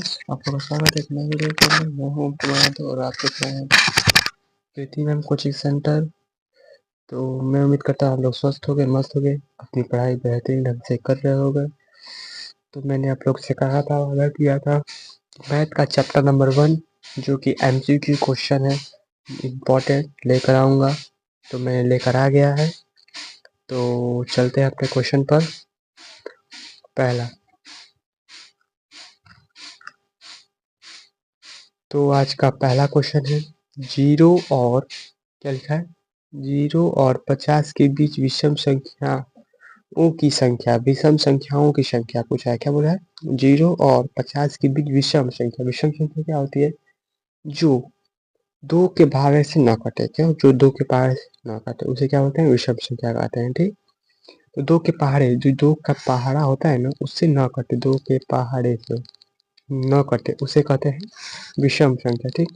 Friends, आप लोगों का स्वागत है एक नए वीडियो के अंदर। मैं हूँ प्रभात और आप देख रहे हैं प्रीति मैम कोचिंग सेंटर। तो मैं उम्मीद करता हूँ आप लोग स्वस्थ हो गए, मस्त हो गए, अपनी पढ़ाई बेहतरीन ढंग से कर रहे होगे। तो मैंने आप लोग से कहा था, वादा किया था, मैथ का चैप्टर नंबर 1 जो कि MCQ क्वेश्चन है, इम्पोर्टेंट लेकर आऊँगा। तो मैं लेकर आ गया है। तो चलते हैं अपने क्वेश्चन पर। पहला, तो आज का पहला क्वेश्चन है 0 और क्या लिखा है, 0 और 50 के बीच विषम संख्याओं की संख्या, विषम संख्याओं की संख्या पूछा है। क्या बोला है? 0 और 50 के बीच विषम संख्या। विषम संख्या क्या होती है? जो 2 के भागे से ना कटे। क्यों? जो 2 के पहाड़े से ना कटे उसे क्या बोलते हैं? विषम संख्या कहते हैं। ठीक, तो 2 के पहाड़े, जो 2 का पहाड़ा होता है ना, उससे ना कटे, 2 के पहाड़े से न कटे उसे कहते हैं विषम संख्या। ठीक,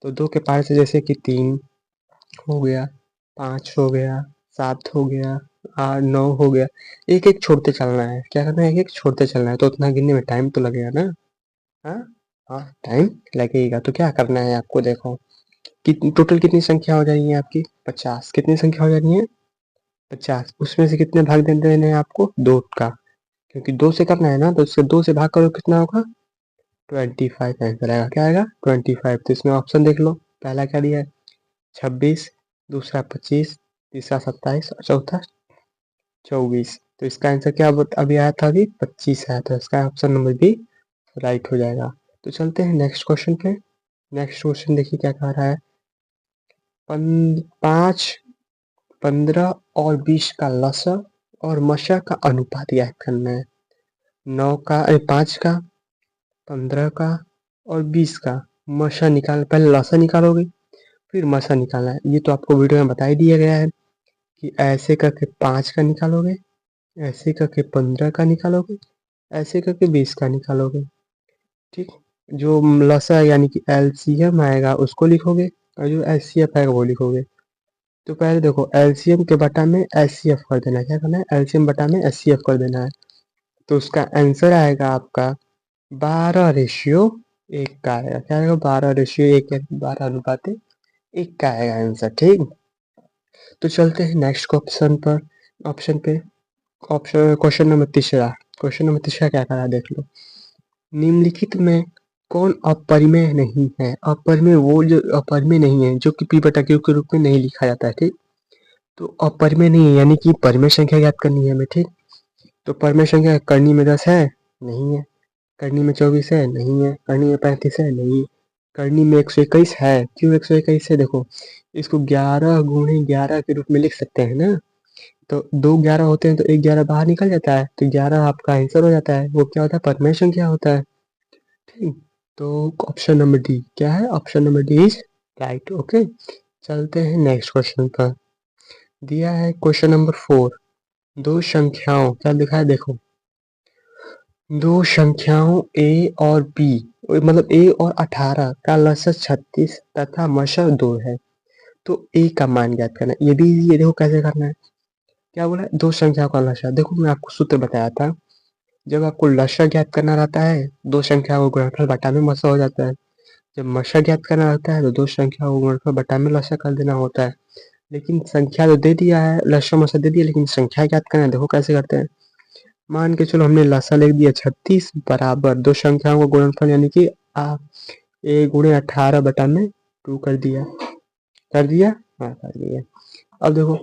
तो 2 के पहाड़े से जैसे कि 3 हो गया, 5 हो गया, 7 हो गया, 8 9 हो गया, एक एक छोड़ते चलना है। क्या करना है? एक एक छोड़ते चलना है। तो उतना गिनने में टाइम तो लगेगा ना। हाँ हाँ, टाइम लगेगा। तो क्या करना है आपको? देखो टोटल कितनी संख्या हो जाएगी आपकी? 50। कितनी संख्या हो जानी है? 50। उसमें से कितने भाग देने हैं आपको? 2 का, क्योंकि 2 से करना है ना, तो उससे 2 से भाग करो, कितना होगा? 25 आंसर आएगा। क्या आएगा? 25। तो इसमें ऑप्शन देख लो, पहला क्या दिया है? 26, दूसरा 25, तीसरा 27 और चौथा 24। तो इसका आंसर क्या अभी आया था? अभी 25 आया था। इसका ऑप्शन नंबर बी राइट हो जाएगा। तो चलते हैं नेक्स्ट क्वेश्चन पे। नेक्स्ट क्वेश्चन देखिए क्या कह रहा है। 5, 15 और 20 का लसा और मशा का अनुपात ज्ञात करना है। 5 का, 15 का और 20 का मशा निकाल। पहले लसा निकालोगे, फिर मशा निकालना है। ये तो आपको वीडियो में बता ही दिया गया है कि ऐसे करके 5 का निकालोगे, ऐसे करके 15 का निकालोगे, ऐसे करके 20 का निकालोगे। ठीक, जो लसा यानी कि LCM आएगा उसको लिखोगे और जो HCF आएगा वो लिखोगे। तो पहले देखो, LCM के बटा में HCF कर देना है। क्या करना है? LCM बटा में HCF कर देना है। तो उसका आंसर आएगा आपका 12:1 का आएगा। क्या आएगा? 12:1, 12:1 का आएगा आंसर। ठीक, तो चलते हैं नेक्स्ट ऑप्शन पर। ऑप्शन पे क्वेश्चन नंबर तीसरा। क्वेश्चन नंबर तीसरा क्या करा देख लो। निम्नलिखित में कौन अपरिमेय नहीं है? अपरिमेय वो जो अपरिमेय नहीं है, जो कि P बटा Q के रूप में नहीं लिखा जाता है। ठीक, तो अपरिमेय नहीं है यानी कि परिमेय संख्या ज्ञात करनी है हमें। ठीक, तो परिमेय संख्या करनी में 10 है, नहीं है। करनी में 24 है, नहीं है। करनी में 35 है, नहीं। करनी में 121 है। क्यों 121 है? देखो, इसको 11 गुणे 11 के रूप में लिख सकते हैं ना। तो 2 11 होते हैं तो एक 11 बाहर निकल जाता है, तो 11 आपका आंसर हो जाता है। वो क्या होता है? परिमेय संख्या होता है। ठीक, तो ऑप्शन नंबर डी क्या है? Option number D is right. Okay, चलते हैं नेक्स्ट क्वेश्चन पर। दिया है क्वेश्चन नंबर 4। दो संख्याओं, क्या लिखा है देखो, दो संख्याओं a और b, मतलब a और 18 का लसर 36 तथा मशर 2 है। तो a का मान ज्ञात करना है। ये भी ये देखो कैसे करना है। क्या बोला है? दो संख्याओं का लसर। देखो मैं आपको सूत्र बताया था, जब आपको लसर ज्ञात करना रहता है, दो संख्या को गुणनफल बटा में मशर हो जाता है। जब मशर ज्ञात करना रहता है तो दो संख्या को गुणनफल बटा में लसर कर देना होता है। लेकिन संख्या तो दे दिया है, लसर मशर दे दिया, लेकिन संख्या ज्ञात करना है। देखो कैसे करते हैं। मान के चलो हमने लसा लिख दिया 36 बराबर दो संख्याओं का गुणनफल यानी कि a गुणे 18 बटा में 2 कर दिया। कर दिया? हाँ कर दिया। अब देखो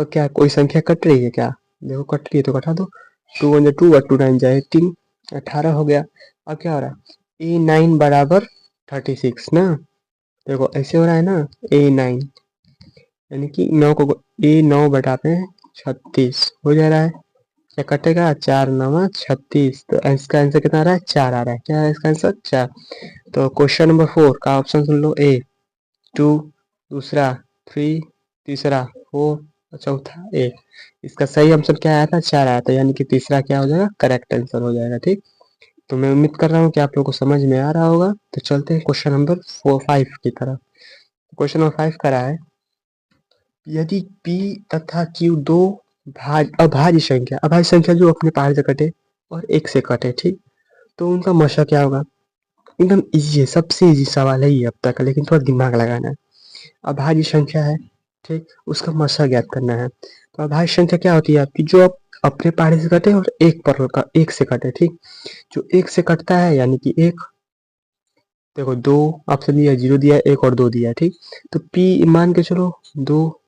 क्या कोई संख्या कट रही है क्या? देखो कट रही है तो घटा दो। 2 1 2 और 2 9 जाए 18, 18 हो गया। अब क्या हो रहा है? A9 बराबर 36 ना। देखो ऐसे हो रहा है ना, A9 यानी कि 9 को A9 बटा में 36 हो जा रहा है। क्या कटेगा? 4 9 36। तो इसका आंसर कितना आ रहा है? 4 आ रहा है। क्या है इसका आंसर? 4। तो क्वेश्चन नंबर 4 का ऑप्शन सुन लो। A 2, दूसरा 3, तीसरा 4 और चौथा 1। इसका सही आंसर क्या आया था? 4 आया था, यानी कि तीसरा क्या हो जाएगा? करेक्ट आंसर हो जाएगा। ठीक, तो मैं उम्मीद कर रहा हूँ कि आप लोगों को समझ में आ रहा होगा। तो चलते हैं क्वेश्चन नंबर 5 की तरफ। क्वेश्चन नंबर 5 करा है, यदि P तथा Q दो अभाज्य संख्या जो अपने पहाड़ से कटे और 1 से कटे। ठीक, तो उनका मशा क्या होगा? एकदम ईज़ी है, सबसे ईज़ी सवाल है ये अब तक का, लेकिन थोड़ा दिमाग लगाना है। अभाज्य संख्या है, ठीक? उसका मशा ज्ञात करना है। तो अभाज्य संख्या क्या होती है आपकी? जो आप अपने पहाड़े से कटे और एक से कटे, ठीक? जो एक से कटता है यानी कि एक, देखो 2 ऑप्शन दिया है, 0 दिया है, 1 और 2 दिया है, ठीक? तो p मान के चलो 2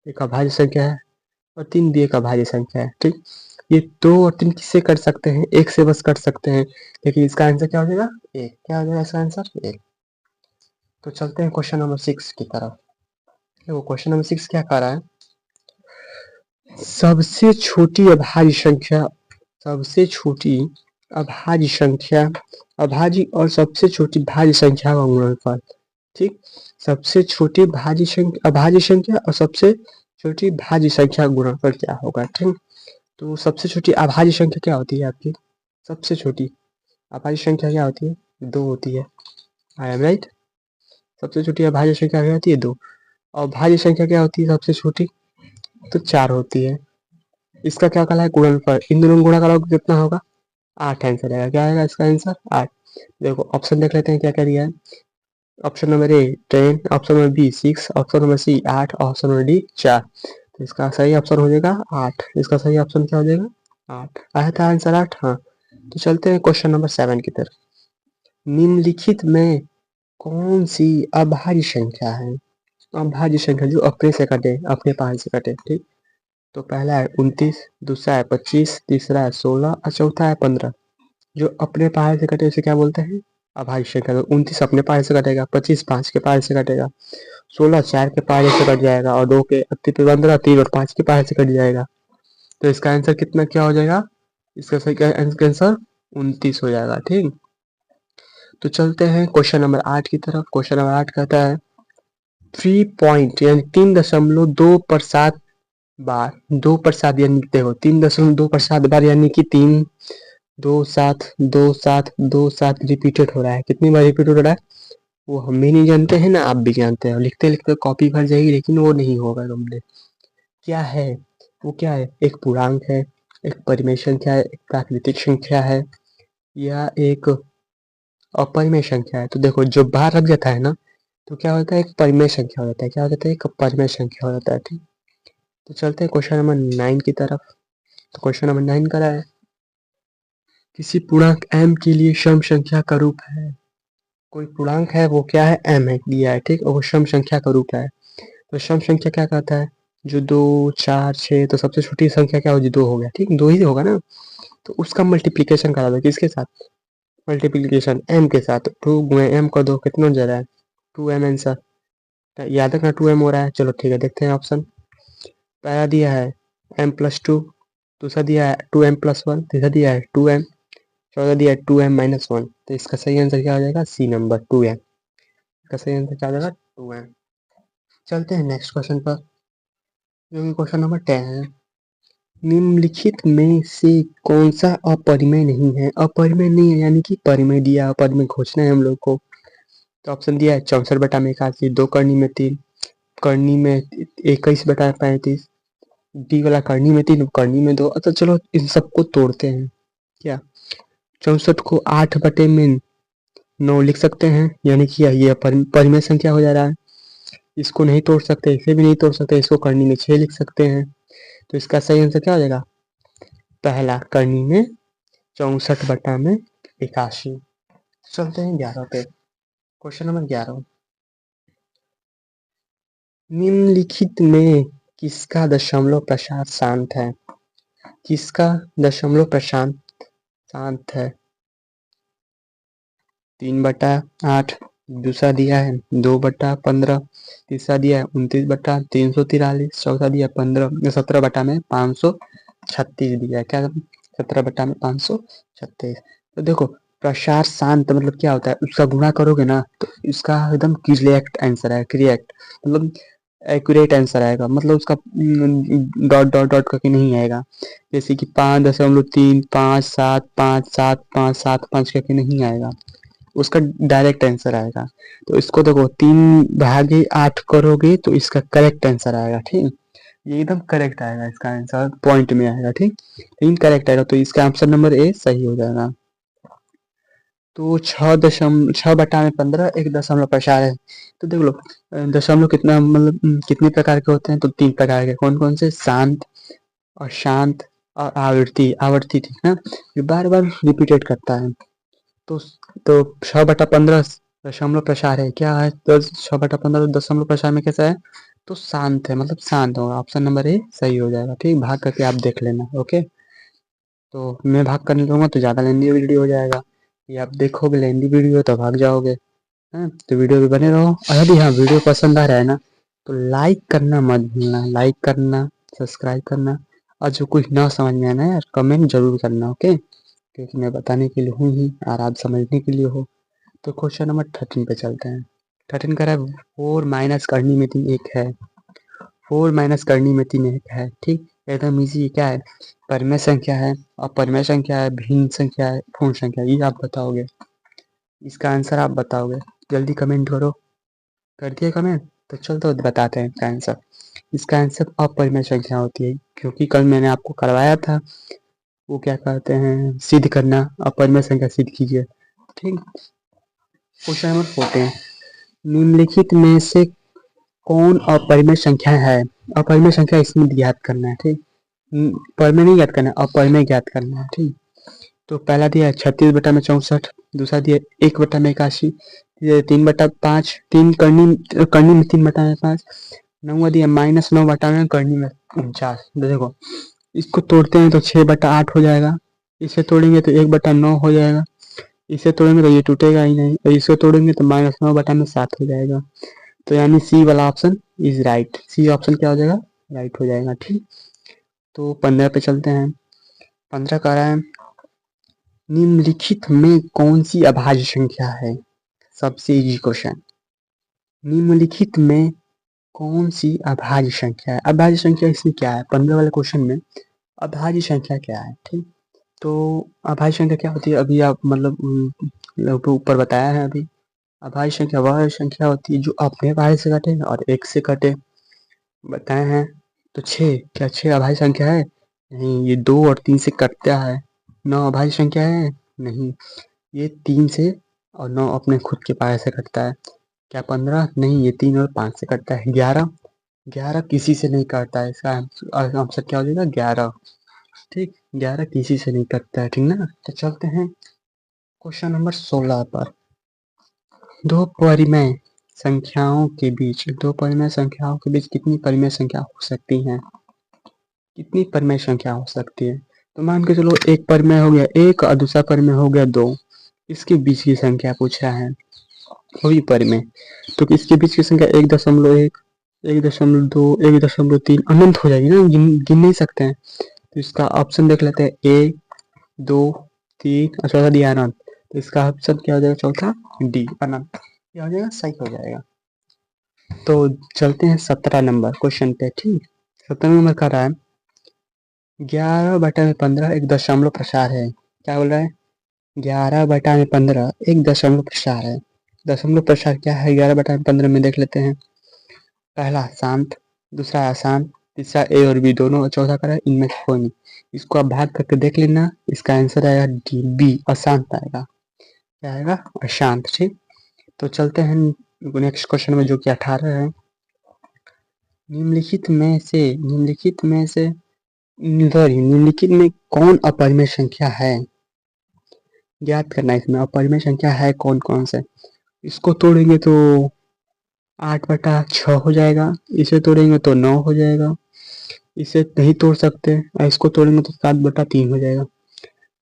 एक अभाज्य संख्या है और 3 भी एक अभाज्य संख्या है, ठीक? ये 2 और 3 किससे कट सकते हैं? 1 से बस कट सकते हैं, लेकिन इसका आंसर क्या हो जाएगा? 1। क्या हो जाएगा इसका आंसर? 1। तो चलते हैं क्वेश्चन नंबर 6 की तरफ। देखो क्वेश्चन नंबर 6 क्या कह रहा है? सबसे छोटी अभाज्य संख्या, सबसे छोटी अभाज्य संख्या, अभाज्य और सबसे छोटी भाज्य संख्या का गुणनफल, ठीक? सबसे छोटी भाज्य संख्या, अभाज्य संख्या और सबसे छोटी भाज्य संख्या का गुणनफल क्या होगा, ठीक? तो सबसे छोटी अभाज्य संख्या क्या होती है आपकी? सबसे छोटी अभाज्य संख्या क्या होती है? 2 होती है। I am right? सबसे छोटी अभाज्य संख्या क्या होती है? 2। और भाज्य संख्या क्या होती है सबसे छोटी? तो 4 होती है। इसका क्या कहला है? गुणनफल। इन दोनों को गुणा करोगे कितना होगा? 8 आंसर आएगा। क्या आएगा इसका आंसर? 8। देखो ऑप्शन देख लेते हैं क्या क्या दिया है। Option number A 10, option number B 6, option number C 8, option number D 4। तो इसका सही ऑप्शन हो जाएगा 8। इसका सही ऑप्शन क्या हो जाएगा? 8। आया था आंसर 8? हाँ। तो चलते हैं क्वेश्चन नंबर 7 की तरफ। निम्नलिखित में कौन सी अभाज्य संख्या है? अभाज्य संख्या जो अपने से कटे, अपने पास से कटे, ठीक? तो पहला है 29, दूसरा है 25, तीसरा है 16 और चौथा है 15। जो अपने पहाड़ से कटे उसे क्या बोलते हैं? अभाज्य संख्या। तो 29 अपने पहाड़ से कटेगा, 25 5 के पहाड़ से कटेगा, 16 4 के पहाड़ से कट जाएगा और 2 के 15 3 और 5 के पहाड़ से कट जाएगा। तो इसका आंसर कितना क्या हो जाएगा? इसका सही आंसर 29 हो जाएगा, ठीक? तो चलते हैं क्वेश्चन नंबर 8 की तरफ। क्वेश्चन नंबर 8 कहता है 3 पॉइंट यानी 3.2 बार 2 यानी देखो 3.2 यानी कि 3 2 7 2 7 2 7 रिपीटेड हो रहा है। कितनी बार रिपीट हो रहा है वो हम भी नहीं जानते हैं ना आप भी जानते हैं। लिखते लिखते कॉपी भर जाएगी लेकिन वो नहीं होगा कंप्लीट। क्या है वो? क्या है? एक पूर्णांक है, एक परिमेय संख्या है, एक प्राकृतिक संख्या है या एक अपरिमेय संख्या है। तो देखो जो बाहर रख जाता है ना तो क्या होता है? एक परिमेय संख्या हो जाता है। क्या हो जाता है? एक परिमेय संख्या हो जाता है, ठीक? तो चलते हैं क्वेश्चन नंबर 9 की तरफ। तो क्वेश्चन नंबर 9 करा है किसी पूर्णांक m के लिए सम संख्या का रूप है। कोई पूर्णांक है वो क्या है? m है दिया है, ठीक? और वो सम संख्या का रूप है। तो सम संख्या क्या कहता है? जो 2 4 6, तो सबसे छोटी संख्या क्या होगी? 2 हो गया, ठीक? 2 ही होगा ना। तो उसका मल्टीप्लीकेशन करा दो। किसके साथ? मल्टीप्लीकेशन m के साथ। 2 गुणे m कर दो, कितना हो जा रहा है? 2m answer. याद रखना 2m हो रहा है। चलो ठीक है, देखते हैं ऑप्शन। पहला दिया है m+2, दूसरा दिया है 2m+1, तीसरा दिया है 2m, चौथा दिया है 2m-1। तो इसका सही आंसर क्या हो जाएगा? C number 2m। इसका सही आंसर क्या हो जाएगा? 2m। चलते हैं नेक्स्ट क्वेश्चन पर, जो कि क्वेश्चन नंबर 10 है। निम्नलिखित में से कौन सा अपरिमेय नहीं है? अपरिमेय नहीं है यानी कि परिमेय दिया, अपरिमेय खोजना है हम लोग को। तो ऑप्शन दिया है 64/81, 2 करनी में 3, करनी में 21/35, डी वाला करनी में 3, करनी में 2। अच्छा चलो इन सबको तोड़ते हैं। क्या 64 को 8/9 लिख सकते हैं, यानी कि ये परिमेय संख्या हो जा रहा है। इसको नहीं तोड़ सकते, इसे भी नहीं तोड़ सकते, इसको करनी में 6 लिख सकते हैं। तो इसका सही आंसर क्या हो जाएगा? पहला करनी में 64/81। चलते हैं 11 पे। Question number 11। निम्नलिखित में किसका दशमलव प्रसार शांत है? किसका दशमलव प्रसार शांत है? 3/8, दूसरा दिया है 2/15, तीसरा दिया है 29/343, चौथा दिया 17/536 दिया है। क्या 17/536? तो देखो प्रसार शांत मतलब क्या होता है? उसका गुणा करोगे ना तो इसका एकदम करेक्ट आंसर है। करेक्ट मतलब एक्यूरेट आंसर आएगा, मतलब उसका डॉट डॉट डॉट करके नहीं आएगा। जैसे कि 5.3 5 7 5 7 5 7 5 करके नहीं आएगा, उसका डायरेक्ट आंसर आएगा। तो इसको देखो 3/8 करोगे तो इसका करेक्ट आंसर आएगा, ठीक? ये एकदम करेक्ट आएगा, इसका आंसर पॉइंट में आएगा, ठीक? 3 करेक्ट आएगा तो इसका ऑप्शन नंबर ए सही हो जाएगा। तो 6/15 एक दशमलव प्रसार है। तो देख लो दशमलव कितना मतलब कितने प्रकार के होते हैं, तो 3 प्रकार के। कौन कौन से? शांत और शांत और आवर्ती आवर्ती, ठीक ना। ये बार बार रिपीटेड करता है। तो 6/15 दशमलव प्रसार है, क्या है? 6/15 दशमलव प्रसार में कैसा है? तो शांत है, मतलब शांत होगा। ऑप्शन नंबर ए सही हो जाएगा। ठीक, भाग करके आप देख लेना। ओके, तो मैं भाग करने दूंगा तो ज़्यादा लेंदी वीडियो हो जाएगा। ये आप देखोगे लेंदी वीडियो तो भाग जाओगे। हैं, तो वीडियो पे बने रहो। और यदि हाँ वीडियो पसंद आ रहा है ना, तो लाइक करना मत भूलना, लाइक करना, सब्सक्राइब करना। और जो कुछ ना समझ में आना है यार कमेंट जरूर करना। ओके, क्योंकि मैं बताने के लिए हूँ ही और आप समझने के लिए हो। तो क्वेश्चन नंबर 13 पे चलते हैं। 13 कह रहा है 4 माइनस करनी में 3 एक है। 4 माइनस करनी में 3 एक है। ठीक, एकदम इजी। क्या है? परिमेय संख्या है। अपरिमेय संख्या है, भिन्न संख्या है, पूर्ण संख्या है। ये आप बताओगे, इसका आंसर आप बताओगे। जल्दी कमेंट करो। कर दिया कमेंट? तो चल तो बताते हैं इसका आंसर। इसका आंसर अपरिमेय संख्या होती है, क्योंकि कल मैंने आपको करवाया था वो क्या कहते हैं सिद्ध करना। अपरिमेय संख्या सिद्ध कीजिए। ठीक, क्वेश्चन नंबर 14, निम्नलिखित में से कौन अपरिमेय संख्या है? अपरिमेय संख्या इसमें ज्ञात करना है। ठीक, परिमेय नहीं ज्ञात करना है, अपरिमेय ज्ञात करना है। ठीक, तो पहला दिया है 36/64, दूसरा दिया 1/81, 3/5, 3 करनी करनी में 3/5, नौवा दिया -9/9 करनी में 49। देखो इसको तोड़ते हैं तो 6/8 हो जाएगा, इसे तोड़ेंगे तो 1/9 हो जाएगा, इसे तोड़ेंगे तो ये टूटेगा ही नहीं, और इसे तोड़ेंगे तो -9/7 हो जाएगा। तो यानी सी वाला option is right. C option क्या हो जाएगा? राइट हो जाएगा। ठीक, तो 15 पे चलते हैं। 15 कह रहा है निम्नलिखित में कौन सी अभाज्य संख्या है? सबसे इजी क्वेश्चन। निम्नलिखित में कौन सी अभाज्य संख्या है? अभाज्य संख्या इसमें क्या है? 15 वाले क्वेश्चन में अभाज्य संख्या क्या है? ठीक, तो अभाज्य संख्या क्या होती है? अभी आप मतलब ऊपर बताया है अभी। अभाज्य संख्या वह संख्या होती है जो अपने बारे से कटे और एक से कटे, बताए हैं। तो 6, क्या 6 अभाज्य संख्या है? नहीं, ये 2 और 3 से कटता है। 9 अभाज्य संख्या है? नहीं, ये 3 से और 9 अपने खुद के पारे से कटता है। क्या 15? नहीं, ये 3 और 5 से कटता है। 11, 11 किसी से नहीं कटता है। इसका आंसर क्या हो जाएगा? 11। ठीक, 11 किसी से नहीं कटता है। ठीक ना। तो चलते हैं क्वेश्चन नंबर 16 पर। दो परिमेय संख्याओं के बीच कितनी परिमेय संख्या हो सकती हैं? कितनी परिमेय संख्या हो सकती है? तो मान के चलो एक परिमेय हो गया 1 और दूसरा परिमेय हो गया 2, इसके बीच की संख्या पूछ रहा है, वही परिमेय। तो इसके बीच की संख्या 1.1, 1.2, 1.3 अनंत हो जाएगी ना, गिन नहीं सकते हैं। तो इसका ऑप्शन देख लेते हैं, 1, 2, 3 और चौथा दिया अनंत। तो इसका ऑप्शन क्या हो जाएगा? चौथा डी अनंत। क्या हो जाएगा? सही हो जाएगा। तो चलते हैं 17 नंबर क्वेश्चन पे। ठीक, 17 नंबर का रहा है 11/15 एक दशमलव प्रसार है। क्या बोल रहा है? 11/15 एक दशमलव प्रसार है। दशमलव प्रसार क्या है 11/15 में? देख लेते हैं। पहला शांत, दूसरा अशांत, तीसरा ए और बी दोनों, चौथा करा इनमें से कोई नहीं। इसको आप भाग करके देख लेना। इसका आंसर आएगा डी, बी अशांत आएगा। क्या आएगा? अशांत। ठीक, तो चलते हैं नेक्स्ट क्वेश्चन में जो कि 18 है। निम्नलिखित में कौन अपरिमेय संख्या है? ज्ञात करना है इसमें अपरिमेय संख्या है कौन कौन से। इसको तोड़ेंगे तो 8/6 हो जाएगा, इसे तोड़ेंगे तो 9 हो जाएगा, इसे नहीं तोड़ सकते और इसको तोड़ेंगे तो 7/3 हो जाएगा।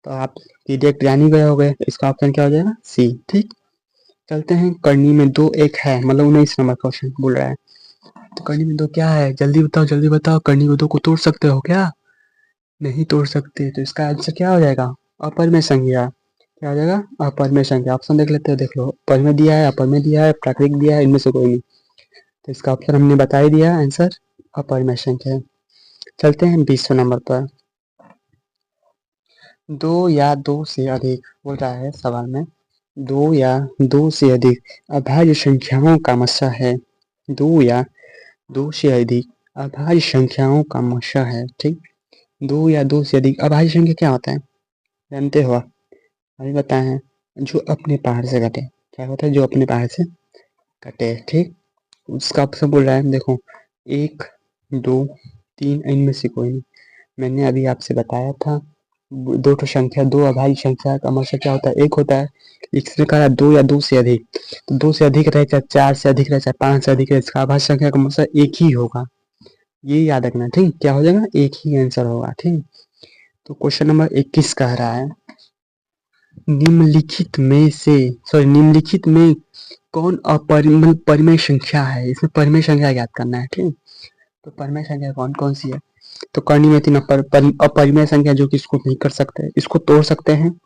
तो आप डायरेक्ट जान ही गए हो गए, इसका ऑप्शन क्या हो जाएगा? सी। ठीक, चलते हैं करनी में 2 एक है, मतलब 19 नंबर क्वेश्चन बोल रहा है। तो करनी में 2 क्या है? जल्दी बताओ जल्दी बताओ। करनी में 2 को तोड़ सकते हो क्या? नहीं तोड़ सकते। तो इसका आंसर क्या हो जाएगा? अपरिमेय संख्या। क्या हो जाएगा? अपरिमेय संख्या। ऑप्शन देख लेते हो, देख लो। परिमेय दिया है, अपरिमेय दिया है, प्राकृतिक दिया है, इनमें से कोई नहीं। तो इसका ऑप्शन हमने बता ही दिया, आंसर अपरिमेय संख्या है। चलते हैं 20 नंबर पर। 2 या 2 से अधिक बोल रहा है सवाल में। 2 या 2 से अधिक अभाज्य संख्याओं का मस्सा है। 2 या 2 से अधिक अभाज्य संख्याओं का मस्सा है। ठीक, 2 या 2 से अधिक अभाज्य संख्या क्या होता है? जानते हो? अभी बताए हैं। जो अपने पहाड़ से कटे। क्या होता है? जो अपने पहाड़ से कटे, ठीक। उसका ऑप्शन बोल रहा है, देखो 1, 2, 3, इनमें से कोई नहीं। मैंने अभी आपसे बताया था, दो तो संख्या, दो अभाज्य संख्या का मतलब क्या होता है? एक होता है, इसने कहा दो या दो से अधिक, तो दो से अधिक रहे, चाहे चार से अधिक रहे, चाहे पांच से अधिक रहे, इसका अभाज्य संख्या का मतलब एक ही होगा। ये याद रखना, ठीक। क्या हो जाएगा? एक ही आंसर होगा, ठीक। तो क्वेश्चन नंबर 21 कह रहा है, निम्नलिखित में से, सॉरी, निम्नलिखित में कौन परिमेय संख्या है? इसमें परिमेय संख्या याद करना है, ठीक। तो परिमेय संख्या कौन कौन सी है? तो करनी में तीन अपरिमेय संख्या, जो कि इसको नहीं कर सकते, इसको तोड़ सकते हैं,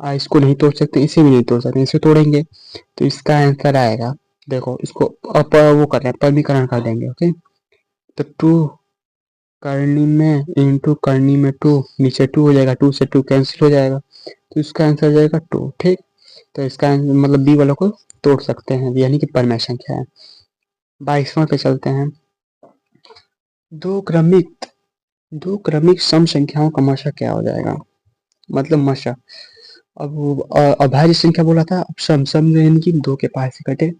इसको नहीं तोड़ सकते, इसे भी नहीं तोड़ सकते, इसे तोड़ेंगे तो इसका आंसर आएगा, देखो इसको वो कर रहे हैं, परिमीकरण कर देंगे, ओके। तो 2 करनी में इंटू करनी में 2, नीचे 2 हो जाएगा, 2 से 2 कैंसिल हो जाएगा, तो इसका आंसर हो जाएगा 2, ठीक। तो इसका मतलब बी वालों को तोड़ सकते हैं, यानी कि परिमेय संख्या है। 22वां पे चलते हैं, दो क्रमिक सम संख्याओं का मशा क्या हो जाएगा? मतलब मशा, अब अभाज्य संख्या बोला था, अब सम यानी कि दो के पास से कटे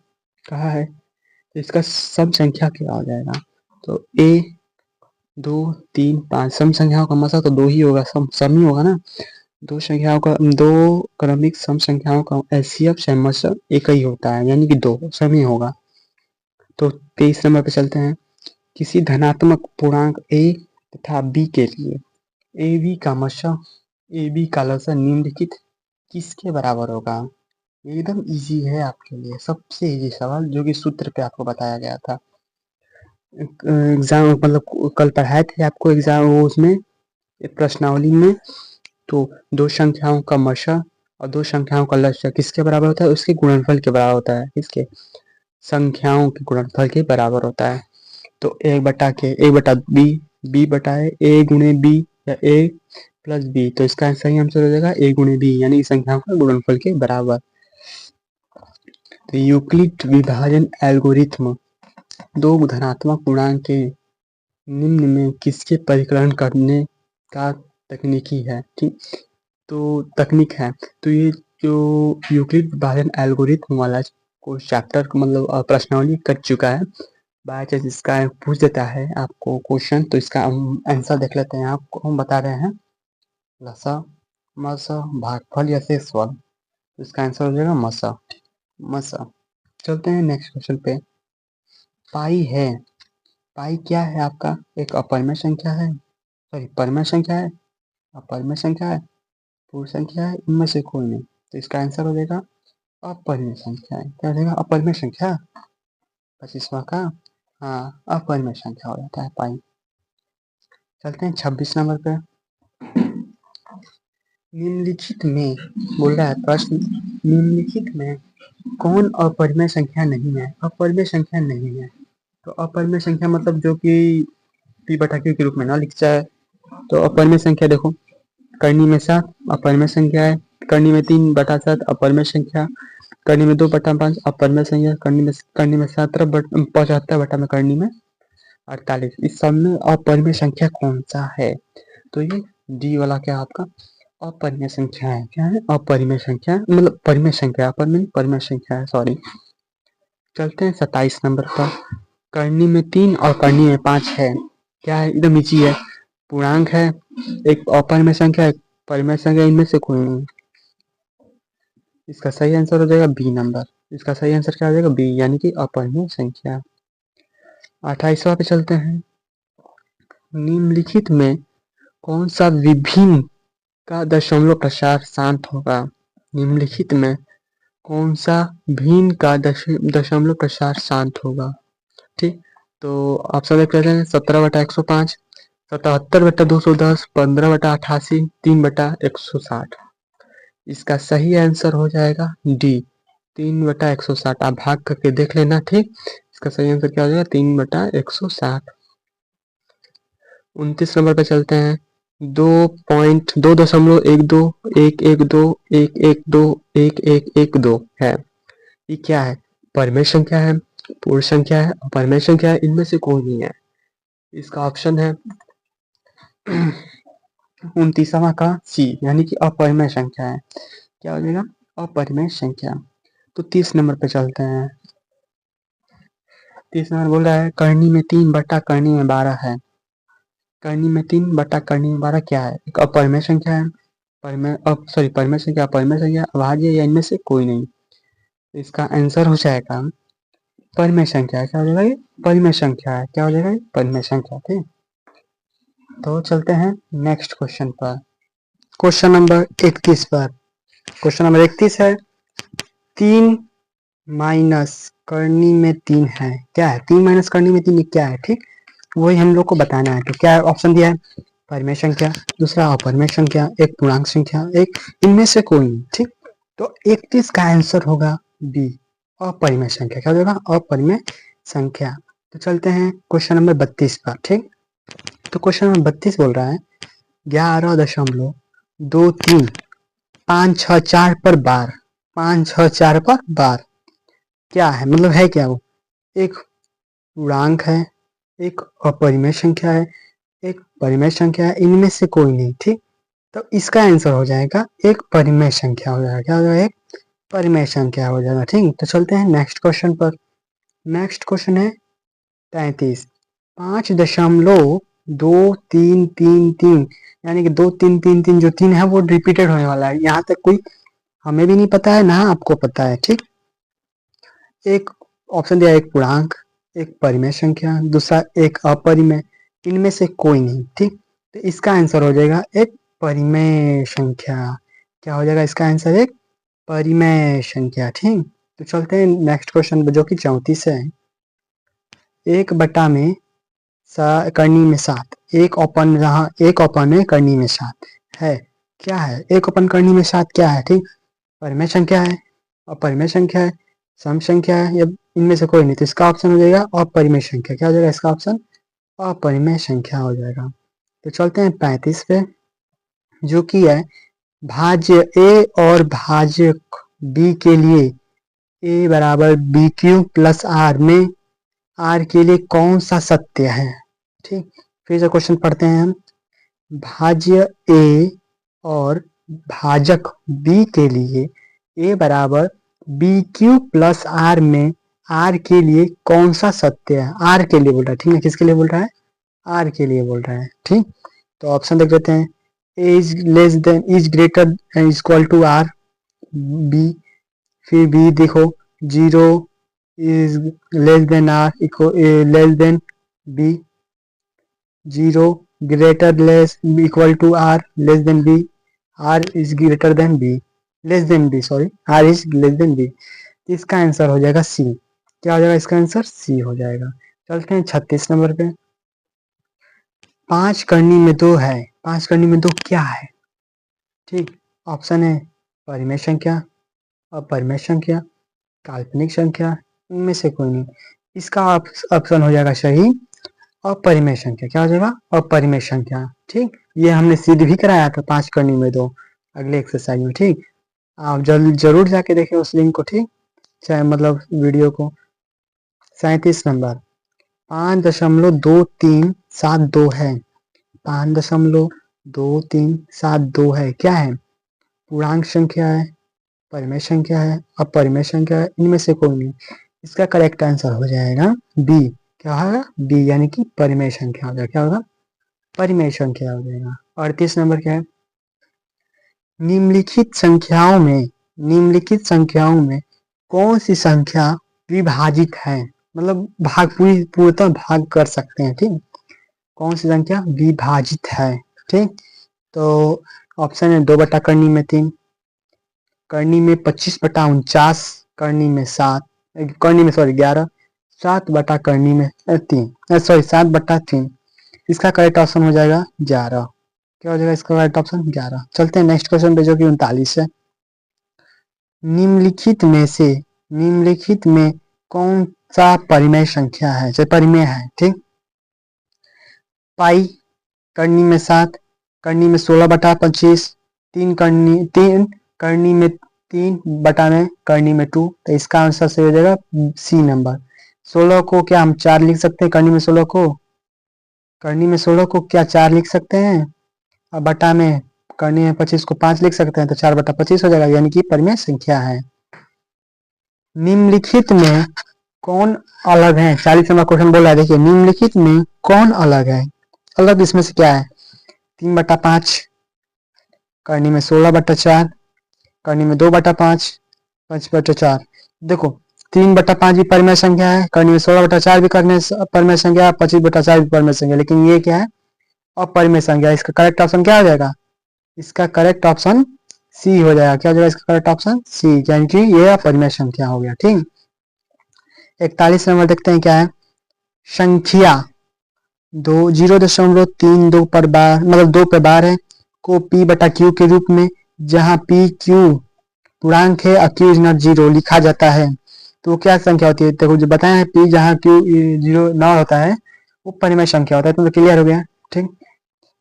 कहा है, तो इसका सम संख्या क्या हो जाएगा? तो ए 2, 3, 5 सम संख्याओं का मसा तो दो ही होगा, सम ही होगा ना। दो क्रमिक सम संख्याओं का एचसीएफ सम एक ही होता है, यानी कि दो सम ही होगा। तो 23 नंबर पे चलते हैं, किसी धनात्मक पूर्णांक ए तथा बी के लिए ए बी का मशा, ए बी का लसा निम्नलिखित किसके बराबर होगा? एकदम इजी है आपके लिए, सबसे इजी सवाल, जो कि सूत्र पे आपको बताया गया था। एग्जाम मतलब कल पढ़ाए थे आपको एग्जाम, वो उसमें प्रश्नावली में। तो दो संख्याओं का मशा और दो संख्याओं का लक्ष्य किसके बराबर होता है? उसके गुणनफल के बराबर होता है। किसके? संख्याओं के गुणनफल के बराबर होता है। तो एक बटा बी, बी बटा ए गुणे बी, या ए प्लस बी, तो इसका सही आंसर हो जाएगा ए गुणे बी, यानी संख्याओं का गुणनफल के बराबर। तो यूक्लिड विभाजन एल्गोरिथ्म दो धनात्मक पूर्णांक के निम्न में किसके परिकलन करने का तकनीकी है, ठीक। तो तकनीक है, तो ये जो यूक्लिड विभाजन एल्गोरिथम वाला को चैप्टर मतलब प्रश्नावली कर चुका है, बाय चांस इसका पूछ देता है आपको क्वेश्चन, तो इसका हम आंसर देख लेते हैं। आपको हम बता रहे हैं लसा मसा भागफल या शेषफल, तो इसका आंसर हो जाएगा मसा, मसा। चलते हैं नेक्स्ट क्वेश्चन पे। पाई है, पाई क्या है आपका? एक अपरिमेय संख्या है, सॉरी परिमेय संख्या है, अपरिमेय संख्या है, पूर्ण संख्या है, इनमें से कोई नहीं, तो इसका आंसर हो जाएगा अपरिमेय संख्या है। क्या हो जाएगा? अपरिमेय संख्या। 25वां का, हाँ, अपरिमेय संख्या हो जाता है पाई। चलते हैं 26 नंबर पे। निम्नलिखित में बोल रहा है प्रश्न, निम्नलिखित में कौन अपरिमेय संख्या नहीं है? अपरिमेय संख्या नहीं है, तो अपरिमेय संख्या मतलब जो कि पी बटा क्यू के रूप में ना लिख जाए। तो अपरिमेय संख्या देखो, करनी में 7 अपरिमेय संख्या है, करनी में 3/7 अपरिमेय संख्या, करनी में 2/5 अपरिमेय संख्या, करनी में 75 बटा में करनी में 48, इस सब में अपरिमेय संख्या कौन सा है? तो ये डी वाला क्या आपका अपरिमेय संख्या है। क्या है? अपरिमेय संख्या, मतलब परिमेय संख्या, अपरिमेय परिमेय संख्या है, सॉरी। चलते हैं 27 नंबर पर। करनी में 3 और करनी में 5 है, क्या है? एकदम इजी है, पूर्णांक है, एक अपरिमेय संख्या, एक परिमेय संख्या, इनमें से कोई नहीं। इसका सही आंसर हो जाएगा बी नंबर, इसका सही आंसर क्या हो जाएगा? बी, यानी कि अपरिमेय संख्या। 28वां पे चलते हैं, निम्नलिखित में कौन सा विभिन्न का दशमलव प्रसार शांत होगा? निम्नलिखित में कौन सा भिन्न का दशमलव प्रसार शांत होगा? ठीक, तो आप सब देख लेते हैं, 17/105, 77/210, 15/88, 3/160। इसका सही आंसर हो जाएगा डी, 3/160। आप भाग करके देख लेना, ठीक। इसका सही आंसर क्या हो जाएगा? 3/160। 29 नंबर पे चलते हैं, 2.2.12112112112 है, ये क्या है? परिमेय संख्या है, पूर्ण संख्या है, अपरिमेय संख्या है, इनमें से कोई नहीं है। इसका ऑप्शन है 29वां का सी, यानी कि अपरिमेय संख्या है। क्या हो जाएगा? अपरिमेय संख्या। तो 30 नंबर पे चलते हैं। 30 नंबर बोल रहा है करनी में 3 बटा करनी में 12 है। करनी में 3 बटा करनी में 12 क्या है? एक अपरिमेय संख्या है। परिमेय संख्या, अपरिमेय संख्या, अभाज्य या इनमें से कोई नहीं। इसका आंसर हो जाएगा परिमेय संख्या। क्या हो जाएगा ये? परिमेय संख्या है। क्या हो जाएगा ये? परिमेय संख्या। ठीक, तो चलते हैं नेक्स्ट क्वेश्चन पर। क्वेश्चन नंबर 31 पर। क्वेश्चन नंबर 31 है 3 माइनस करनी में 3 है। क्या है? 3 माइनस करनी में 3 क्या है? ठीक, वही हम लोग को बताना है। तो क्या ऑप्शन दिया है? परिमेय संख्या, दूसरा अपरिमेय संख्या, एक पूर्णांक संख्या, एक इनमें से कोई नहीं। ठीक, तो 31 का आंसर होगा बी, अपरिमेय संख्या। क्या हो जाएगा? अपरिमेय संख्या। तो चलते हैं क्वेश्चन नंबर 32 पर। ठीक, तो क्वेश्चन नंबर 32 बोल रहा है 11.23 पर बार, 564 पर बार क्या है? मतलब है क्या वो? एक पूर्णांक है, एक अपरिमेय संख्या है, एक परिमेय संख्या है, इनमें से कोई नहीं। ठीक, तो इसका आंसर हो जाएगा एक परिमेय संख्या हो जाएगा। क्या हो जाएगा? एक परिमेय संख्या हो जाएगा। ठीक, तो चलते हैं नेक्स्ट क्वेश्चन पर। नेक्स्ट क्वेश्चन है 33 5.2333, यानी कि 2333 जो 3 है वो रिपीटेड होने वाला है। यहाँ तक कोई हमें भी नहीं पता है ना आपको पता है। ठीक, एक ऑप्शन दिया, एक पूर्णांक, एक परिमेय संख्या, दूसरा एक अपरिमेय, इनमें से कोई नहीं। ठीक, तो इसका आंसर हो जाएगा एक परिमेय संख्या। क्या हो जाएगा इसका आंसर? एक परिमेय संख्या। ठीक, तो चलते हैं नेक्स्ट क्वेश्चन जो कि 34 है। 1 में करनी में 7, एक ओपन जहाँ एक ओपन में करनी में 7 है। क्या है? एक ओपन करनी में 7 क्या है? ठीक, परिमेय संख्या है, अपरिमेय संख्या है, सम संख्या है, या इनमें से कोई नहीं। तो इसका ऑप्शन हो जाएगा अपरिमेय संख्या। क्या हो जाएगा इसका ऑप्शन? अपरिमेय संख्या हो जाएगा। तो चलते हैं 35 पे, जो कि है भाज्य ए और भाजक बी के लिए ए बराबर बी क्यू प्लस आर में आर के लिए कौन सा सत्य है? ठीक, फिर से क्वेश्चन पढ़ते हैं हम। भाज्य ए और भाजक बी के लिए ए बराबर बी क्यू प्लस आर में आर के लिए कौन सा सत्य है? आर के लिए बोल रहा है। ठीक है, किसके लिए बोल रहा है? आर के लिए बोल रहा है। ठीक, तो ऑप्शन देख लेते हैं। A is less than is greater is equal to R, B. फिर बी देखो 0 is less than R less than B, 0 greater less equal to R less than B, R is greater than B, less than B, sorry, R is less than B. इसका answer हो जाएगा सी। क्या हो जाएगा इसका answer? सी हो जाएगा। चलते हैं 36 नंबर पे। 5 करनी में 2 है। 5 करनी में 2 क्या है? ठीक, ऑप्शन है परिमेय संख्या, अपरिमेय संख्या, काल्पनिक संख्या, इनमें से कोई नहीं। इसका ऑप्शन हो जाएगा सही अपरिमेय संख्या। क्या हो जाएगा? अपरिमेय संख्या। ठीक, ये हमने सिद्ध भी कराया था 5 करनी में 2 अगले एक्सरसाइज में। ठीक, आप जरूर जाके देखें उस लिंक को। ठीक, चाहे मतलब वीडियो को। 37 नंबर 5.2372 है। 5.2372 है। क्या है? पूर्णांक संख्या है, परिमेय संख्या है, अपरिमेय संख्या है, इनमें से कोई नहीं। इसका करेक्ट आंसर हो जाएगा बी। क्या होगा? बी, यानी कि परिमेय संख्या हो जाएगा। क्या होगा? परिमेय संख्या हो जाएगा। 38 नंबर क्या है? निम्नलिखित संख्याओं में कौन सी संख्या विभाजित है? मतलब पूर्णतः भाग कर सकते हैं। ठीक, कौन सी संख्या विभाजित है? ठीक, तो ऑप्शन है 2 बटा करनी में 3, करनी में 25/49, करनी में 7, करनी में सॉरी 11, 7 बटा करनी में 3, सॉरी 7/3। इसका करेक्ट ऑप्शन हो जाएगा 11। क्या हो जाएगा इसका करेक्ट ऑप्शन? 11। चलते हैं नेक्स्ट क्वेश्चन पे, जो कि 39 है। निम्नलिखित में कौन सा परिमेय संख्या है? परिमेय है। ठीक, पाई करनी में 7, करनी में 16/25, 3 करनी में 3 बटा में करनी में 2। तो इसका आंसर सही हो जाएगा सी नंबर। 16 को क्या हम 4 लिख सकते हैं? करनी में 16 को क्या 4 लिख सकते हैं? और बटा में करनी में 25 को 5 लिख सकते हैं तो 4/25 हो जाएगा, यानी कि परिमेय संख्या है। निम्नलिखित में कौन अलग है? 40 नंबर क्वेश्चन बोल रहा है, देखिए निम्नलिखित में कौन अलग है? अलग इसमें से क्या है? 3/5, करनी में 16/4, करनी में 2/5, 5/4। देखो 3/5 भी परिमेय संख्या है, करनी में 16/4 भी करने परिमेय संख्या है, 25/4 भी परिमेय संख्या, लेकिन ये क्या है? अपरिमेय संख्या। इसका करेक्ट ऑप्शन क्या हो जाएगा? इसका करेक्ट ऑप्शन सी हो जाएगा। क्या हो जाएगा इसका करेक्ट ऑप्शन? सी, यानी कि ये अपरिमेय संख्या हो गया। ठीक, 41 नंबर देखते हैं क्या है। संख्या 0.32 पर बार, मतलब 2 पे बार है, को p/q के रूप में, जहां p q पूर्णांक है और q = 0 लिखा जाता है, तो क्या संख्या होती है? देखो जो बताया है, p जहां q 0 ना होता है वो परिमेय संख्या होता है। तो क्लियर हो गया। ठीक,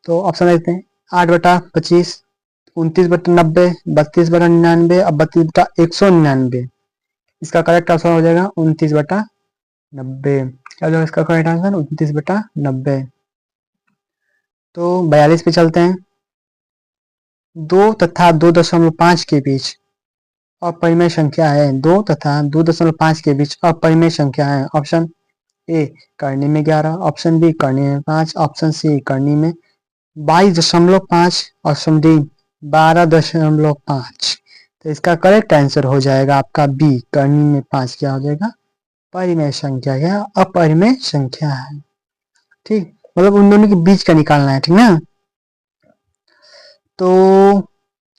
तो ऑप्शन देखते हैं। 8/25, 29/90, 32/99 और 32/199। इसका करेक्ट आंसर हो जाएगा 29/90। क्या जो इसका करेक्ट आंसर 29/90। तो 42 पे चलते हैं। 2 तथा 2.5 के बीच अपरिमेय संख्या है। 2 तथा 2.5 के बीच अपरिमेय संख्या है। ऑप्शन ए करनी में 11, ऑप्शन बी करनी में 5, ऑप्शन सी करनी में 22.5, ऑप्शन डी 12.5। तो इसका करेक्ट आंसर हो जाएगा आपका बी, करनी में 5। क्या हो जाएगा? परिमेय संख्या है, अपरिमेय संख्या है। ठीक, मतलब उन दोनों के बीच का निकालना है। ठीक ना। तो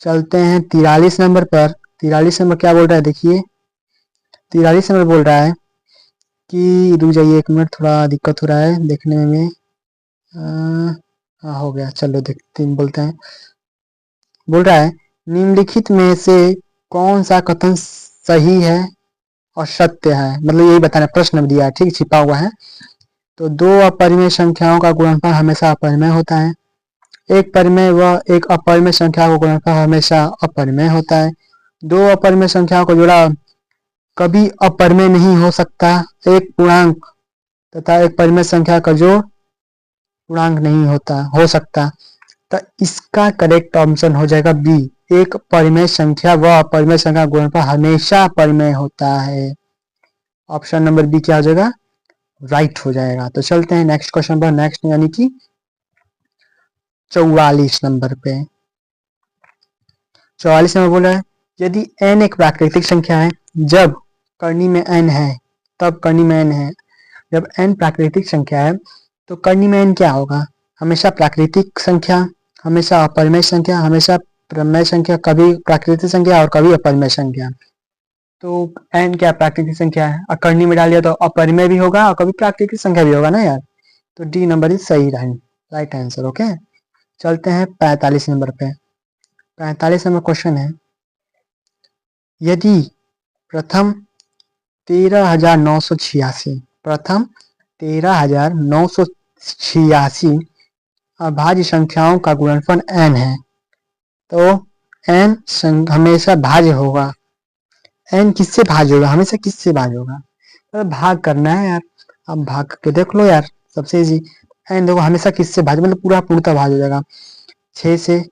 चलते हैं 43 नंबर पर। 43 नंबर क्या बोल रहा है? देखिए 43 नंबर बोल रहा है कि, रुक जाइए 1 मिनट, थोड़ा दिक्कत हो रहा है देखने में। हाँ हो गया, चलो देखते हैं। बोलते हैं, बोल रहा है निम्नलिखित में से कौन सा कथन सही है और सत्य है? मतलब यही बताना, प्रश्न दिया है। ठीक, छिपा हुआ है। तो 2 अपरिमेय संख्याओं का गुणनफल हमेशा अपरिमेय होता है। एक परिमेय व एक अपरिमेय संख्या का गुणनफल हमेशा अपरिमेय होता है। 2 अपरिमेय संख्याओं को जोड़ा कभी अपरिमेय नहीं हो सकता। एक पूर्णांक तथा एक परिमेय संख्या का जोड़ पूर्णांक नहीं हो सकता। तो इसका करेक्ट ऑप्शन हो जाएगा बी, एक परिमेय संख्या व अपरिमेय संख्या का गुणनफल हमेशा परिमेय होता है। ऑप्शन नंबर बी क्या हो जाएगा? राइट हो जाएगा। तो चलते हैं नेक्स्ट क्वेश्चन पर। नेक्स्ट यानी कि 44 नंबर पे। 44 नंबर बोल रहा है, यदि n एक प्राकृतिक संख्या है, जब करनी में n है, तब करनी में n है। जब n प्राकृतिक संख्या है तो करनी में n क्या होगा? हमेशा प्राकृतिक संख्या, हमेशा अपरिमेय संख्या, हमेशा प्रमेय संख्या, कभी प्राकृतिक संख्या और कभी अपरिमेय संख्या। तो n क्या प्राकृतिक संख्या है, और करनी में डाल दिया तो अपरिमेय भी होगा और कभी प्राकृतिक संख्या भी होगा ना यार। तो डी नंबर इज सही राइट आंसर। ओके, चलते हैं 45 नंबर पे। 45 नंबर क्वेश्चन है, यदि प्रथम 13,986 प्रथम 13,986 अभाज्य संख्याओं का गुणनफल n है, तो n हमेशा भाज्य होगा। n किससे भाज्य होगा? हमेशा किससे भाज्य होगा? तो भाग करना है यार। अब भाग करके देख लो यार, सबसे इजी। n देखो हमेशा किससे भाज्य, मतलब पूर्णतः भाज्य हो जाएगा। 6 से,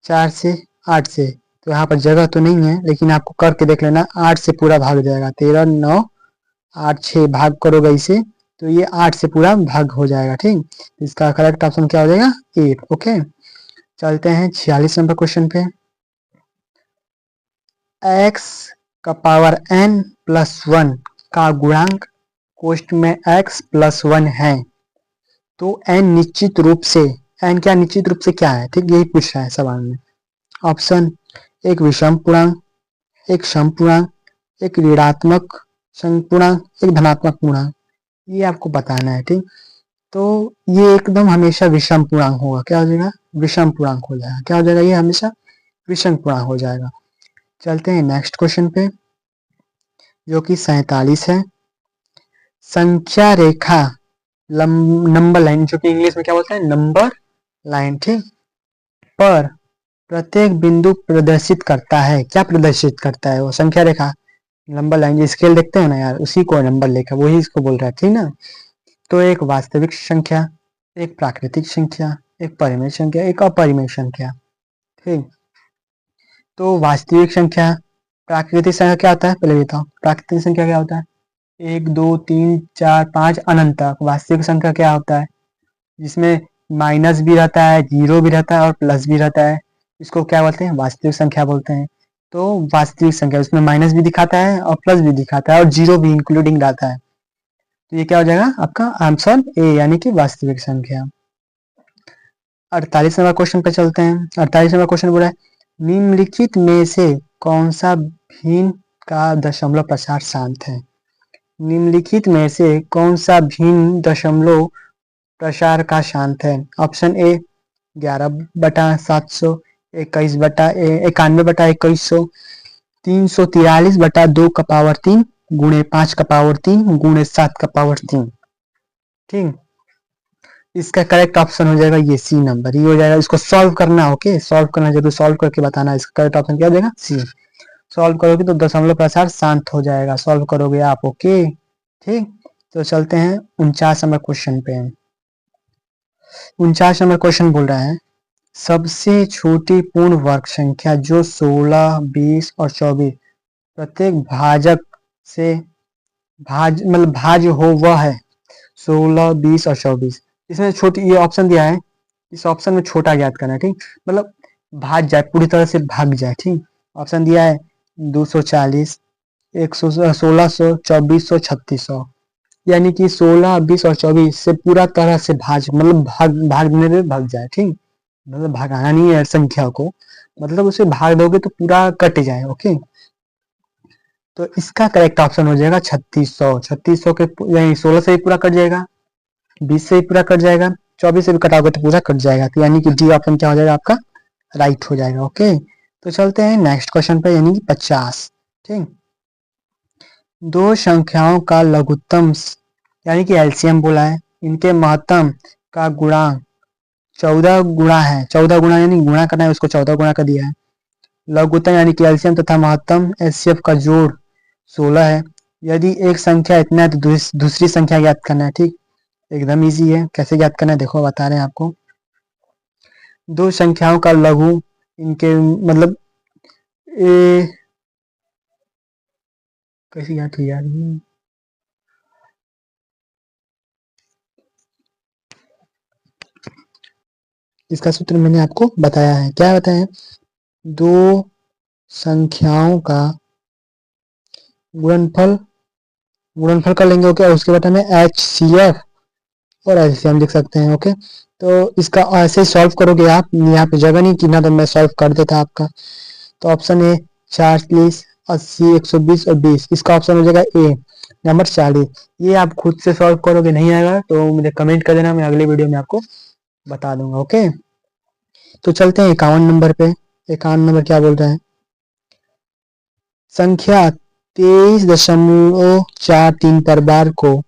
4 से, 8 से। तो यहाँ पर जगह तो नहीं है, लेकिन आपको करके देख लेना। 8 से पूरा भाग जाएगा। 13, 9, 8, 6 भाग करोगे इसे तो ये 8 से पूरा भाग हो जाएगा। ठीक, इसका करेक्ट ऑप्शन क्या हो जाएगा? 8। ओके, चलते हैं 46 नंबर क्वेश्चन पे। x का पावर n प्लस 1 का गुणांक कोष्ठ में x प्लस 1 है, तो n निश्चित रूप से, n क्या निश्चित रूप से क्या है? ठीक, यही पूछ रहा है सवाल में। ऑप्शन, एक विषम पूर्णांक, एक सम पूर्णांक, एक ऋणात्मक पूर्णांक, एक धनात्मक पूर्णांक। ये आपको बताना है। ठीक, तो ये एकदम हमेशा विषम पूर्णांक होगा। क्या हो जाएगा? विषम पूर्णांक हो जाएगा। क्या हो जाएगा? ये हमेशा विषम पूर्णांक हो जाएगा। चलते हैं नेक्स्ट क्वेश्चन पे, जो कि 47 है। संख्या रेखा नंबर लाइन, जो कि इंग्लिश में क्या बोलते हैं? Number line. ठीक, पर प्रत्येक बिंदु प्रदर्शित करता है। क्या प्रदर्शित करता है? वो संख्या रेखा नंबर लाइन, जो स्केल देखते हैं ना यार, उसी को नंबर लेखा, वही इसको बोल रहा है। ठीक ना। तो एक वास्तविक संख्या, एक प्राकृतिक संख्या, एक परिमेय संख्या, एक अपरिमेय संख्या। ठीक, तो वास्तविक संख्या, प्राकृतिक संख्या क्या होता है पहले बताओ। प्राकृतिक संख्या क्या होता है? 1 2 3 4 5 अनंत तक। वास्तविक संख्या क्या होता है? जिसमें माइनस भी रहता है, जीरो भी रहता है और प्लस भी रहता है, इसको क्या बोलते हैं? वास्तविक संख्या बोलते हैं। तो वास्तविक संख्या उसमें माइनस भी दिखाता है और प्लस भी दिखाता है और जीरो भी इंक्लूडिंग रहता है। तो ये क्या हो जाएगा आपका आंसर ए, यानी कि वास्तविक संख्या। 48 नंबर क्वेश्चन पे चलते हैं। 48 नंबर क्वेश्चन बोला है निम्नलिखित में से कौन सा भिन्न का दशमलव प्रसार शांत है? निम्नलिखित में से कौन सा भिन्न दशमलव प्रसार का शांत है? ऑप्शन ए 11/700, 91/2100, 343/2 गुणे 5/3 गुणे 7/3। ठीक, इसका करेक्ट ऑप्शन हो जाएगा ये सी नंबर, ये हो जाएगा। इसको सॉल्व करना, ओके, सॉल्व करना जरूर, सॉल्व करके बताना। इसका करेक्ट ऑप्शन क्या हो जाएगा? सी। सॉल्व करोगे तो दशमलव प्रसार शांत हो जाएगा, सॉल्व करोगे आप, ओके। ठीक, तो चलते हैं 49 नंबर क्वेश्चन पे। 49 नंबर क्वेश्चन बोल रहा है सबसे छोटी पूर्ण वर्ग संख्या जो 16, 20 और 24 प्रत्येक भाजक से भाज्य हो वह है 16, 20 और 24। इसमें छोटी, ये ऑप्शन दिया है, इस ऑप्शन में छोटा ज्ञात करना है। ठीक, मतलब भाग जाए, पूरी तरह से भाग जाए। ठीक, ऑप्शन दिया है 240, 1600, 2400, 3600, यानी कि 16, 20 और 24 से पूरा तरह से मतलब भागने में भाग जाए। ठीक, मतलब भागाना नहीं है संख्या को, मतलब उसे भाग दोगे तो पूरा कट जाए, ओके। तो इसका करेक्ट ऑप्शन हो जाएगा 3600। 3600 के यानी 16 से भी पूरा कट जाएगा, 20 से भी पूरा कट जाएगा, 24 से भी कटाओगे तो पूरा कट जाएगा। तो यानी कि डी ऑप्शन क्या हो जाएगा आपका? राइट हो जाएगा, ओके। तो चलते हैं नेक्स्ट क्वेश्चन पे, यानी कि 50। ठीक, दो संख्याओं का लघुत्तम यानी कि एलसीएम बोला है, इनके महत्तम का गुणांक 14 गुणा है। 14 गुणा यानी गुणा करना है, उसको 14 गुणा कर दिया है। लघुत्तम यानी कि एलसीएम तथा महत्तम एचसीएफ का जोड़ 16 है। यदि एक संख्या इतना है तो दूसरी संख्या ज्ञात करना है। ठीक, एकदम इजी है, कैसे ज्ञात करना है देखो, बता रहे हैं आपको। दो संख्याओं का लघु, इनके मतलब ए कैसे ज्ञात किया? इसका सूत्र मैंने आपको बताया है, क्या बताया है? दो संख्याओं का गुणनफल, गुणनफल कर लेंगे, ओके, और उसके बाद में एचसीएफ और एलसीएम लिख सकते हैं, ओके। तो इसका ऐसे सॉल्व करोगे आप, यहाँ पे जगह नहीं कि ना तो मैं सॉल्व कर देता आपका। तो ऑप्शन ए 40, 80, 120 और 20, इसका ऑप्शन हो जाएगा ए नंबर 40। ये आप खुद से सॉल्व करोगे, नहीं आएगा तो मुझे कमेंट कर देना, मैं अगले वीडियो में आपको बता दूंगा, ओके। तो चलते हैं 51 नंबर पे। 51 नंबर क्या बोल रहा है? संख्या 23.43 पर बार को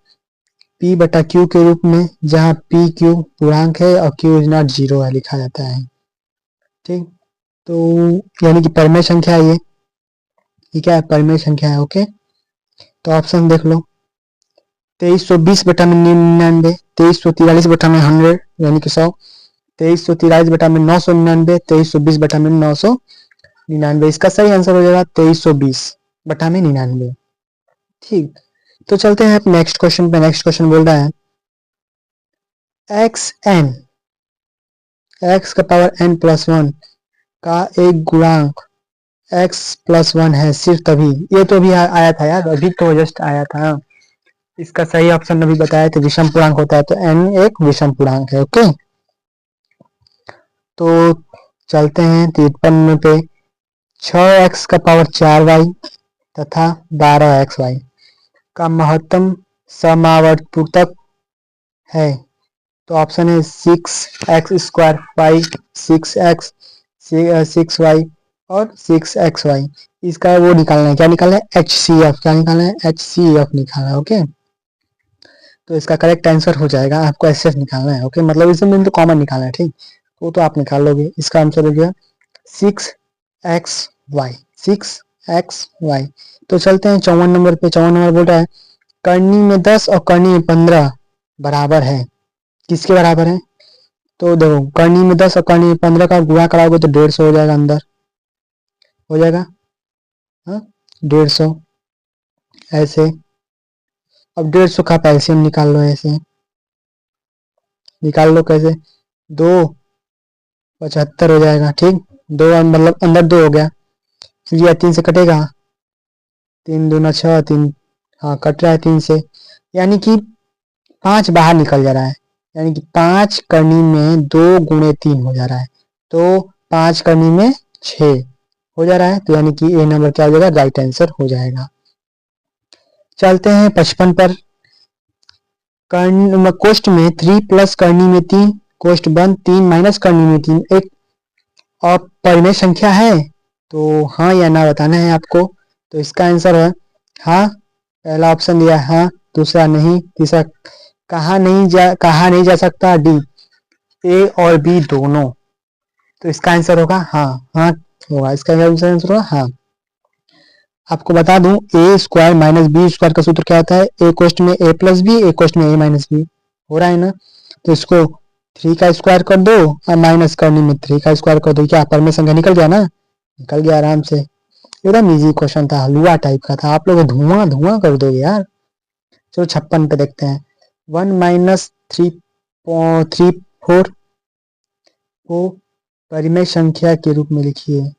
P बटा Q के रूप में, जहां P Q पूर्णांक है और Q इज नॉट जीरो है, लिखा जाता है। ठीक, तो यानी कि परिमेय संख्या है ये क्या है? परिमेय संख्या है, ओके। तो ऑप्शन देख लो, 2320 बटा में 99, 2343 बटा में 100 यानी कि 100, 2343 बटा में 999, 2320 बटा में 999। इसका सही आंसर हो जाएगा 2320 बटा में 99। ठीक, तो चलते हैं नेक्स्ट क्वेश्चन पे। नेक्स्ट क्वेश्चन बोल रहा है x का पावर n प्लस 1 का एक गुणांक x प्लस 1 है सिर्फ तभी। ये तो अभी आया था यार, अभी तो जस्ट आया था। इसका सही ऑप्शन अभी बताया तो विषम पूर्णांक होता है, तो n एक विषम पूर्णांक है, ओके। तो चलते हैं 53 पे। 6x का पावर 4y तथा 12xy का महत्तम समावर्तपूर्तक है। तो ऑप्शन है 6x² y, 6x, 6y और 6xy। इसका वो निकालना है, क्या निकालना है? HCF। क्या निकालना है? HCF निकालना है, ओके। तो इसका करेक्ट आंसर हो जाएगा, आपको HCF निकालना है, ओके। मतलब इसमें तो कॉमन निकालना है, ठीक, तो आप निकाल लोगे। इसका आंसर हो गया 6xy, 6xy। तो चलते हैं 54 नंबर पे। 54 नंबर बोल रहा है करनी में 10 और करनी में 15 बराबर है। किसके बराबर है? तो देखो करनी में 10 और करनी में 15 का गुणा कराओगे तो 150 हो जाएगा, अंदर हो जाएगा। हाँ 150 ऐसे। अब 150 का एलसीएम निकाल लो, ऐसे निकाल लो। कैसे? 2 75 हो जाएगा। ठीक, दो मतलब अंदर 2 हो गया, फिर यह 3 से कटेगा, 3 दूना 6, 3 हाँ कट रहा है 3 से, यानी कि 5 बाहर निकल जा रहा है, यानी कि 5 करनी में 2 गुणे 3 हो जा रहा है, तो 5 करनी में 6 हो जा रहा है, तो यानी कि ए नंबर क्या हो जाएगा, राइट आंसर हो जाएगा। चलते हैं 55 पर। कर्ण कोष्ठ में 3 प्लस करनी में 3, कोष्ठ बंद 3 माइनस करनी में 3 एक अपरिमेय संख्या है, तो हाँ या ना बताना है आपको। तो इसका आंसर है हाँ, पहला ऑप्शन दिया है हाँ, दूसरा नहीं, तीसरा कहा नहीं जा सकता, डी ए और बी दोनों। तो इसका आंसर होगा हाँ, हाँ होगा, इसका आंसर होगा हाँ। आपको बता दूं ए स्क्वायर माइनस बी स्क्वायर का सूत्र क्या होता है, ए कोष्ठ में ए प्लस बी, ए कोष्ठ में ए माइनस बी, हो रहा है ना। तो इसको 3 का स्क्वायर कर दो और माइनस करने में 3 का स्क्वायर कर दो, क्या पर में संख्या निकल गया ना, निकल गया आराम से। एकदम इजी क्वेश्चन था, हलवा टाइप का था, आप लोग धुआं धुआं कर दोगे यार। चलो 56 पे देखते हैं। 1 माइनस 3.34 को परिमेय संख्या के रूप में लिखिए।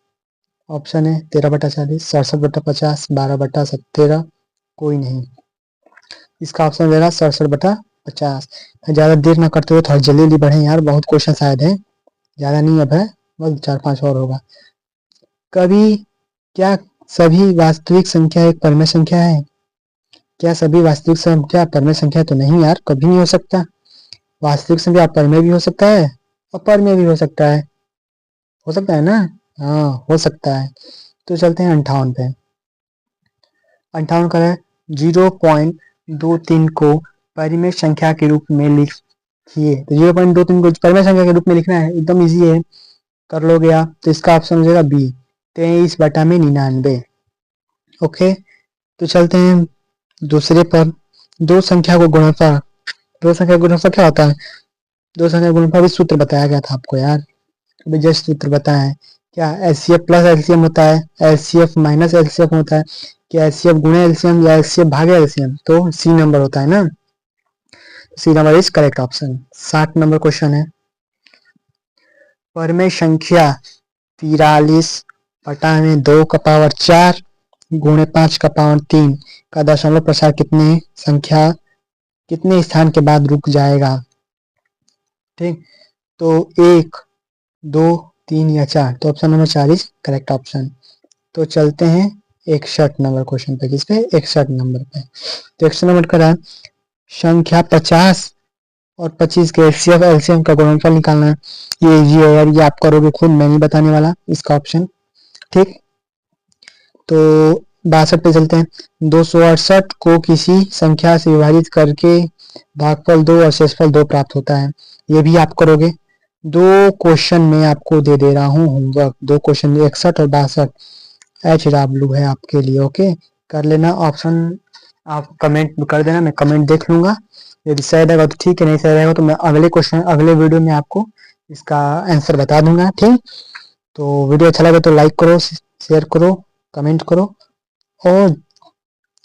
ऑप्शन है 13/40, 67/50, 12/17, कोई नहीं। इसका ऑप्शन देगा 67/50। ज्यादा देर ना करते हुए थोड़ा जल्दी जल्दी बढ़े यार, बहुत क्वेश्चन शायद है, ज्यादा नहीं अब है, बस 4-5 और होगा। कभी क्या सभी वास्तविक संख्या एक परिमेय संख्या है? क्या सभी वास्तविक संख्या परिमेय संख्या? तो नहीं यार, कभी नहीं हो सकता। वास्तविक संख्या परिमेय भी हो सकता है, अपरिमेय भी हो सकता है, हो सकता है ना, हाँ हो सकता है। तो चलते हैं 58 पे। 58 का है 0.23 को परिमेय संख्या के रूप में लिखिए। तो 0.23 को परिमेय संख्या के रूप में लिखना है, एकदम इजी है, कर लोगे आप। तो इसका ऑप्शन हो जाएगा बी, 23/99। ओके, तो चलते हैं दूसरे पर। दो संख्या को गुणनफल, दो संख्या का गुणनफल क्या होता है? दो संख्या का गुणनफल भी सूत्र बताया गया था आपको यार, अभी जस्ट सूत्र बताया है। क्या एचसीएफ प्लस एलसीएम होता है, एलसीएफ माइनस एलसीएफ होता है, क्या एचसीएफ गुणे एलसीएम या एचसीएफ भागे एलसीएम? तो सी नंबर होता है ना, C number is correct option. 60 number question है। परिमेय संख्या 43/2 गुणे 5/3 का दशमलव प्रसार कितने स्थान के बाद रुक जाएगा? ठीक, तो 1, 2, 3 या 4, तो option number 4 is correct option. तो चलते हैं 61 नंबर क्वेश्चन पे। किस पे? 61 नंबर पे। तो 61 नंबर का है संख्या 50 और 25 के एचसीएफ एलसीएम का गुणनफल निकालना है। ये इजी है यार, ये आप करोगे खुद, मैं नहीं बताने वाला इसका ऑप्शन। ठीक, तो 62 पे चलते हैं। 268 को किसी संख्या से विभाजित करके भागफल 2 और शेषफल 2 प्राप्त होता है, ये भी आप करोगे। दो क्वेश्चन में आपको दे दे रहा हूँ होमवर्क, दो क्वेश्चन 61 और 62 एच डब्ल्यू है आपके लिए। ओके, कर लेना। ऑप्शन आप कमेंट कर देना, मैं कमेंट देख लूंगा, यदि सही रहेगा तो ठीक है, नहीं सही रहेगा तो मैं अगले क्वेश्चन अगले वीडियो में आपको इसका आंसर बता दूंगा। ठीक, तो वीडियो अच्छा लगे तो लाइक करो, शेयर करो, कमेंट करो और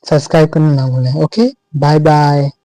सब्सक्राइब करना ना भूलें। Okay, bye bye.